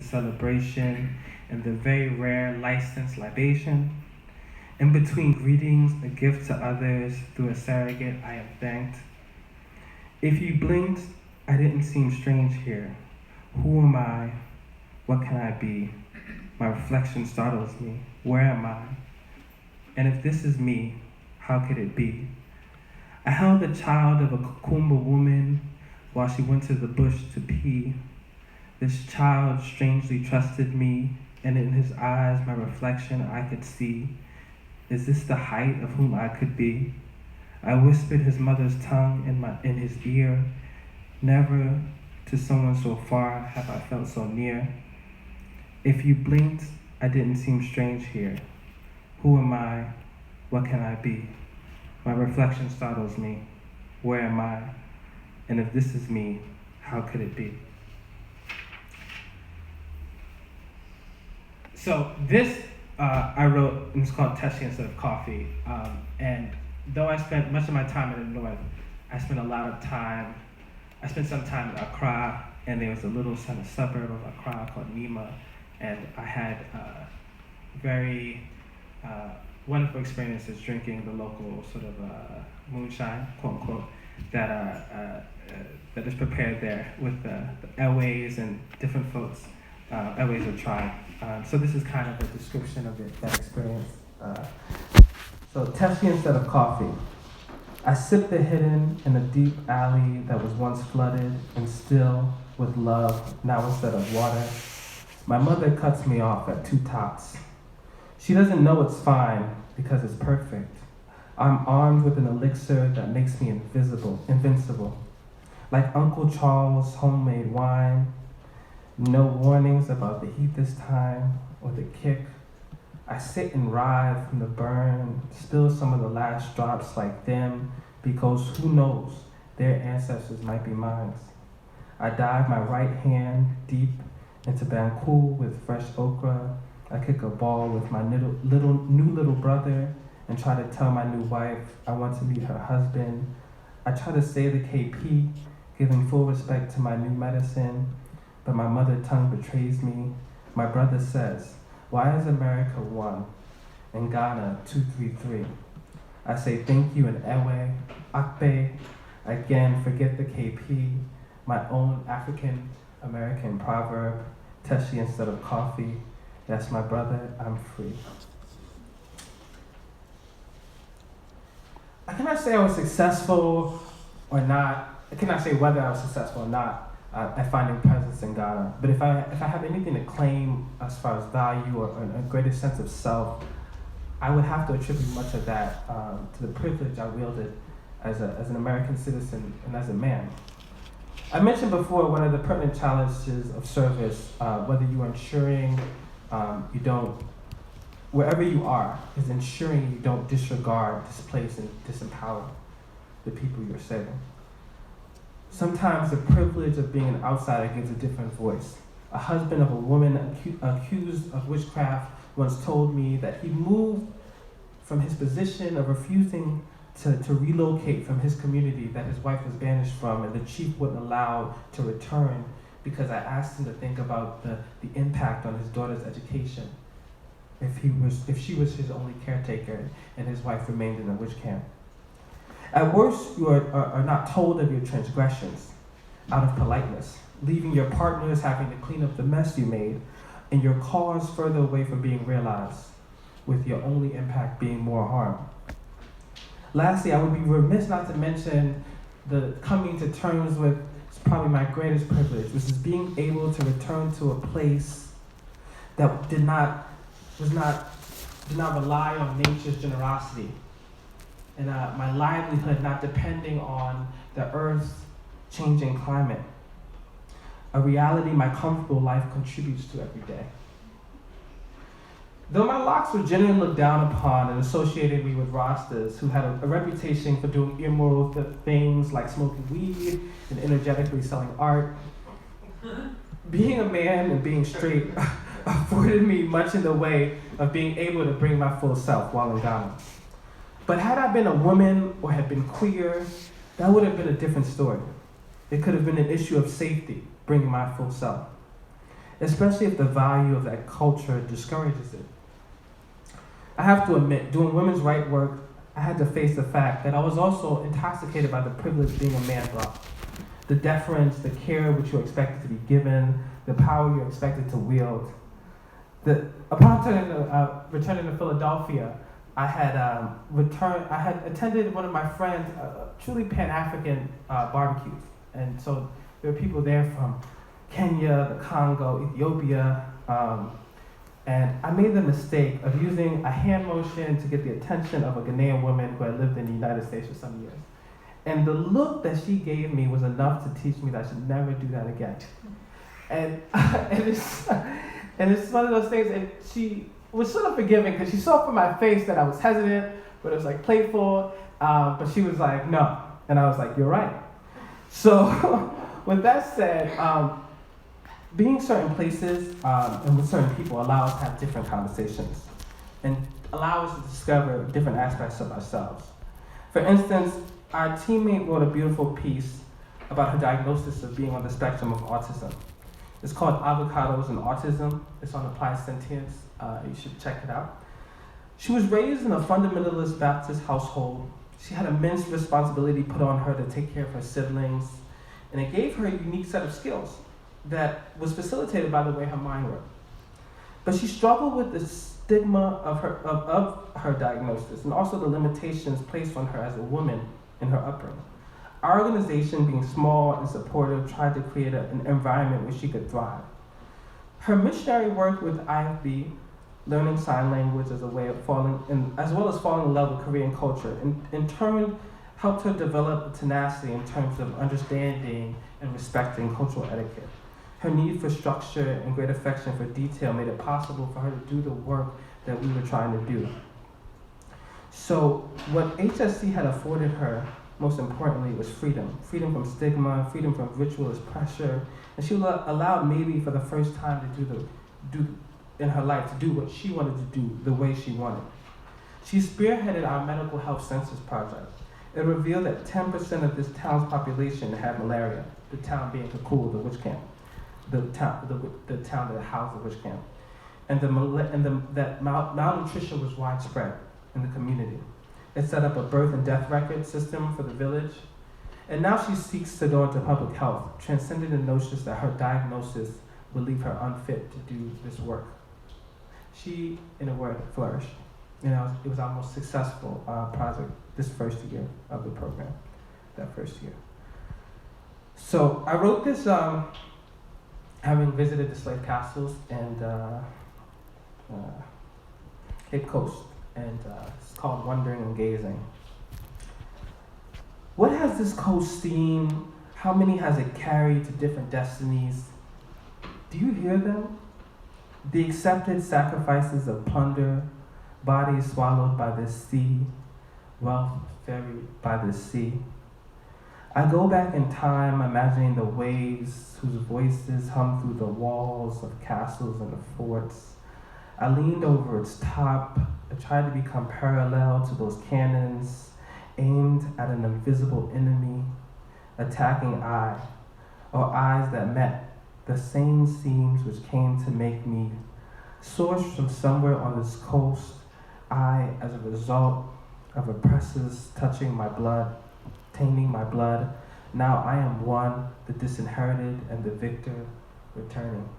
celebration, and the very rare licensed libation. In between greetings, a gift to others, through a surrogate I am thanked. If you blinked, I didn't seem strange here. Who am I? What can I be? My reflection startles me. Where am I? And if this is me, how could it be? I held the child of a Kukumba woman while she went to the bush to pee. This child strangely trusted me, and in his eyes my reflection I could see. Is this the height of whom I could be? I whispered his mother's tongue in his ear. Never to someone so far have I felt so near. If you blinked, I didn't seem strange here. Who am I? What can I be? My reflection startles me. Where am I? And if this is me, how could it be? So this I wrote, and it's called Tessie instead of coffee. And though I spent much of my time in the north, I spent some time in Accra, and there was a little kind of suburb of Accra called Nima, and I had very wonderful experiences drinking the local sort of moonshine, quote unquote, that is prepared there with the Airways and different folks. Airways are tried. So this is kind of a description of that experience. So Tessie instead of coffee. I sipped the hidden in a deep alley that was once flooded and still with love, now instead of water. My mother cuts me off at 2 tops. She doesn't know it's fine because it's perfect. I'm armed with an elixir that makes me invincible. Like Uncle Charles' homemade wine. No warnings about the heat this time or the kick. I sit and writhe from the burn, spill some of the last drops like them, because who knows, their ancestors might be mine. I dive my right hand deep into Banku with fresh okra. I kick a ball with my new little brother and try to tell my new wife I want to meet her husband. I try to say the KP, giving full respect to my new medicine, but my mother tongue betrays me. My brother says, why is America 1 and Ghana 233? I say thank you in Ewe, Akbe, again forget the KP, my own African American proverb, Tessie instead of coffee. That's my brother, I'm free. I cannot say I was successful or not. I cannot say whether I was successful or not at finding presence in Ghana. But if I have anything to claim as far as value or a greater sense of self, I would have to attribute much of that to the privilege I wielded as an American citizen and as a man. I mentioned before one of the pertinent challenges of service, whether you are ensuring wherever you are, is ensuring you don't disregard, displace, and disempower the people you're serving. Sometimes the privilege of being an outsider gives a different voice. A husband of a woman accused of witchcraft once told me that he moved from his position of refusing to relocate from his community that his wife was banished from, and the chief wouldn't allow to return because I asked him to think about the impact on his daughter's education if she was his only caretaker and his wife remained in a witch camp. At worst, you are not told of your transgressions out of politeness, leaving your partners having to clean up the mess you made, and your cause further away from being realized, with your only impact being more harm. Lastly, I would be remiss not to mention the coming to terms with probably my greatest privilege, which is being able to return to a place that did not rely on nature's generosity, and my livelihood not depending on the Earth's changing climate, a reality my comfortable life contributes to every day. Though my locks were generally looked down upon and associated me with Rastas who had a reputation for doing immoral things like smoking weed and energetically selling art, being a man and being straight afforded me much in the way of being able to bring my full self while in Ghana. But had I been a woman or had been queer, that would have been a different story. It could have been an issue of safety, bringing my full self. especially if the value of that culture discourages it. I have to admit, doing women's rights work, I had to face the fact that I was also intoxicated by the privilege being a man brought. The deference, the care which you're expected to be given, the power you're expected to wield. Upon returning to Philadelphia, I had attended one of my friends' truly Pan-African barbecues. And so there were people there from Kenya, the Congo, Ethiopia, and I made the mistake of using a hand motion to get the attention of a Ghanaian woman who had lived in the United States for some years. And the look that she gave me was enough to teach me that I should never do that again. And it's one of those things, and she was sort of forgiving because she saw from my face that I was hesitant, but it was like playful, but she was like, no. And I was like, you're right. So with that said, being certain places and with certain people allow us to have different conversations and allow us to discover different aspects of ourselves. For instance, our teammate wrote a beautiful piece about her diagnosis of being on the spectrum of autism. It's called Avocados and Autism. It's on Applied Sentience. You should check it out. She was raised in a fundamentalist Baptist household. She had immense responsibility put on her to take care of her siblings, and it gave her a unique set of skills that was facilitated by the way her mind worked. But she struggled with the stigma of her diagnosis and also the limitations placed on her as a woman in her upbringing. Our organization, being small and supportive, tried to create an environment where she could thrive. Her missionary work with IFB, learning sign language as a way of falling in love with Korean culture, in turn helped her develop tenacity in terms of understanding and respecting cultural etiquette. Her need for structure and great affection for detail made it possible for her to do the work that we were trying to do. So what HSC had afforded her, most importantly, was freedom. Freedom from stigma, freedom from ritualist pressure, and she was allowed maybe for the first time to do in her life, to do what she wanted to do the way she wanted. She spearheaded our mental health census project. It revealed that 10% of this town's population had malaria, the town being Kakul, the witch camp, the town that housed the witch camp. And that malnutrition was widespread in the community. It set up a birth and death record system for the village. And now she seeks to go into public health, transcending the notions that her diagnosis would leave her unfit to do this work. She, in a word, flourished. It was our most successful project this first year of the program, that first year. So I wrote this having visited the slave castles and Cape Coast, and it's called Wondering and Gazing. What has this coast seen? How many has it carried to different destinies? Do you hear them? The accepted sacrifices of plunder, bodies swallowed by the sea, wealth ferried by the sea. I go back in time, imagining the waves whose voices hum through the walls of castles and the forts. I leaned over its top. I tried to become parallel to those cannons aimed at an invisible enemy, attacking eye, or eyes that met the same seams which came to make me. Sourced from somewhere on this coast, I, as a result of oppressors touching my blood, tainting my blood, now I am one, the disinherited and the victor, returning.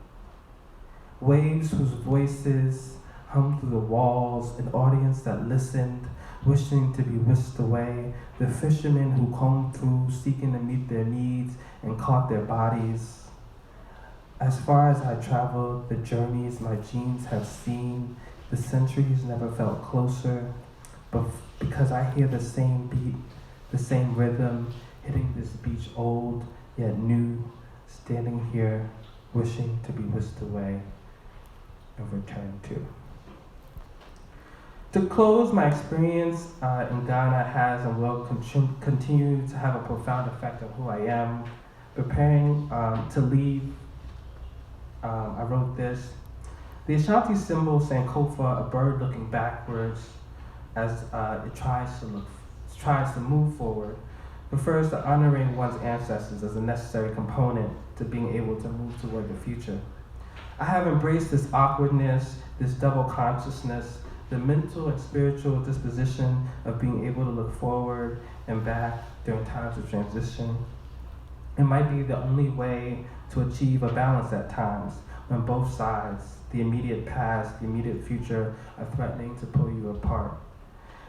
Waves whose voices hum through the walls, an audience that listened, wishing to be whisked away, the fishermen who combed through, seeking to meet their needs and caught their bodies. As far as I traveled, the journeys my genes have seen, the centuries never felt closer, but because I hear the same beat, the same rhythm, hitting this beach old, yet new, standing here, wishing to be whisked away and returned to. To close, my experience in Ghana has and will continue to have a profound effect on who I am. Preparing to leave, I wrote this. The Ashanti symbol Sankofa, a bird looking backwards as it tries to move forward, refers to honoring one's ancestors as a necessary component to being able to move toward the future. I have embraced this awkwardness, this double consciousness, the mental and spiritual disposition of being able to look forward and back during times of transition. It might be the only way to achieve a balance at times when both sides, the immediate past, the immediate future, are threatening to pull you apart.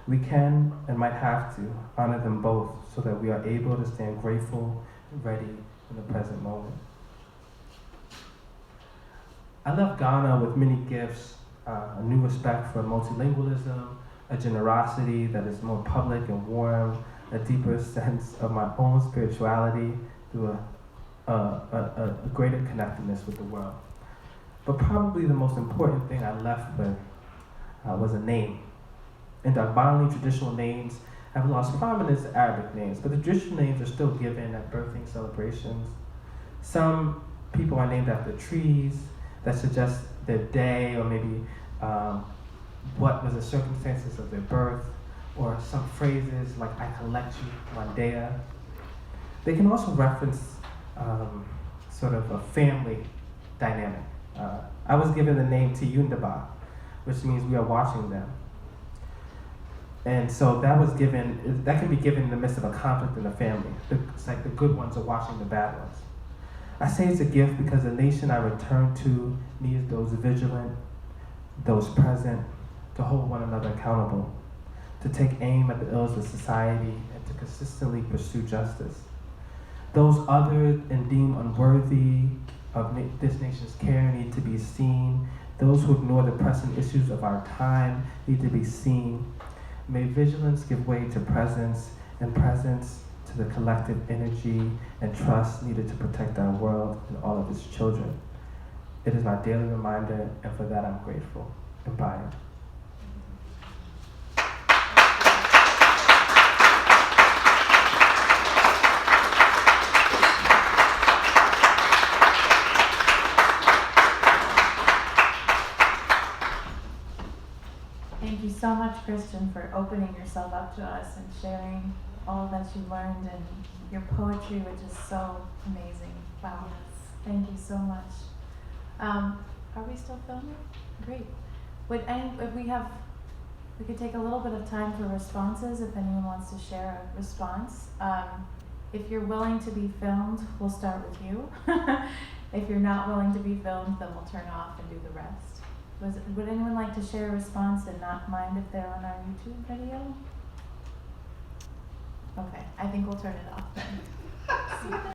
We can and might have to honor them both so that we are able to stand grateful and ready in the present moment. I left Ghana with many gifts, a new respect for multilingualism, a generosity that is more public and warm, a deeper sense of my own spirituality through a greater connectedness with the world. But probably the most important thing I left with was a name. In Dagbani, traditional names have lost prominence to Arabic names, but the traditional names are still given at birthing celebrations. Some people are named after trees that suggest their day, or maybe what was the circumstances of their birth, or some phrases like "I collect you one day." They can also reference sort of a family dynamic. I was given the name Tiyundaba, which means we are watching them. And so that can be given in the midst of a conflict in the family. It's like the good ones are watching the bad ones. I say it's a gift because the nation I return to needs those vigilant, those present, to hold one another accountable, to take aim at the ills of society, and to consistently pursue justice. Those othered and deemed unworthy of this nation's care need to be seen. Those who ignore the pressing issues of our time need to be seen. May vigilance give way to presence, and presence to the collective energy and trust needed to protect our world and all of its children. It is my daily reminder, and for that I'm grateful. Empire. Thank you so much, Christian, for opening yourself up to us and sharing all that you learned and your poetry, which is so amazing. Wow. Thank you so much. Are we still filming? Great. We could take a little bit of time for responses if anyone wants to share a response. If you're willing to be filmed, we'll start with you. If you're not willing to be filmed, then we'll turn off and do the rest. Would anyone like to share a response and not mind if they're on our YouTube video? Okay, I think we'll turn it off then.